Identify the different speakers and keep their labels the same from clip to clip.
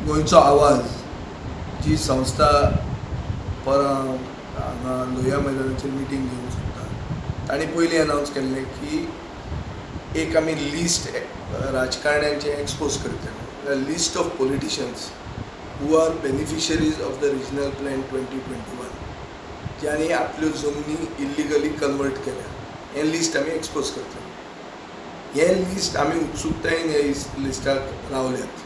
Speaker 1: गोंयचो आवाज जी संस्था हांगा लोहिया मैदानाचेर मिटींग घेवंक सोदता तांणी पयलीं अनावन्स केल्लें की एक आमी लिस्ट राजकारण्यांचे एक्सपोज करतले list of politicians who are beneficiaries of the regional plan 2021 ज्यांनी आपल्यो जमनी इल्लिगली कन्वर्ट केल्या हें लिस्ट आमी एक्सपोज करतले. हें लिस्ट आमी उत्सुकतायेन ह्या लिस्टाक रावल्यात.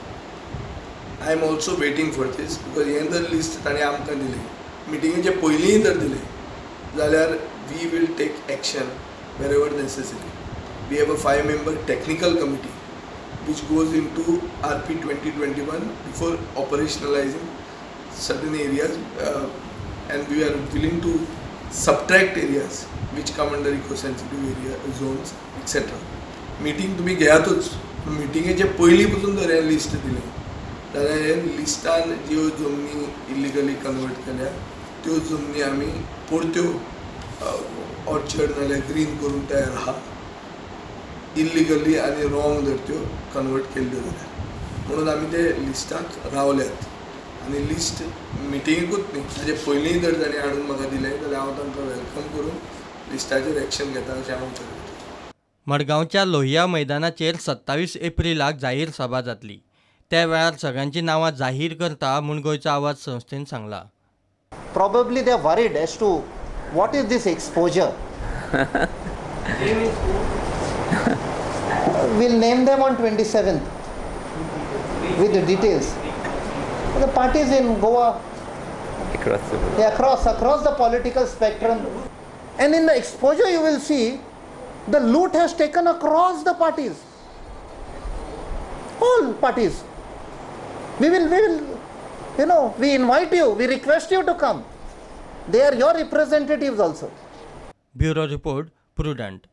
Speaker 1: I am also waiting for this because हें जर लिस्ट ताणें आमकां दिलें मिटिंगेचे पयलींय जर दिलें जाल्यार we will take action wherever necessary. We have a 5-member technical committee which goes into RP 2021 before operationalizing certain areas and we are willing to subtract areas which come under eco-sensitive area zones etc. Meeting तुम्ही घेयातूच मिटिंगेचे पयलीं पसून जर हें list दिलें जाल्यार हे लिस्टान ज्यो जमनी इल्लिगली कन्वर्ट केल्या त्यो जमनी आमी परत्यो ऑर्चर्ड नाल्यार ग्रीन करून तयार आहा इल्लिगली आनी रॉंग जर त्यो कन्वर्ट केल्ल्यो जाल्यार म्हणून आमी ते लिस्टाक रावल्यात. आनी लिस्ट मिटिंगेकूच न्ही ताजे पयलीं जर ताणें हाडून म्हाका दिलें जाल्यार हांव तांकां वेलकम करून लिस्टाचेर एक्शन घेता अशें हांव करतां.
Speaker 2: मडगांवच्या लोहिया मैदानाचेर 27 एप्रिलाक जाहीर सभा जातली. त्या वेळार सगळ्यांची नांवां जाहीर करता म्हूण गोंयचो आवाज संस्थेन सांगला.
Speaker 3: Probably they are worried as to what is this exposure. We'll name them on 27th with the details. The parties in Goa, across the political spectrum, and in the exposure you will see the loot has taken across the parties, all parties. We will, we invite you, we request you to come. They are your representatives also.
Speaker 2: Bureau Report, Prudent.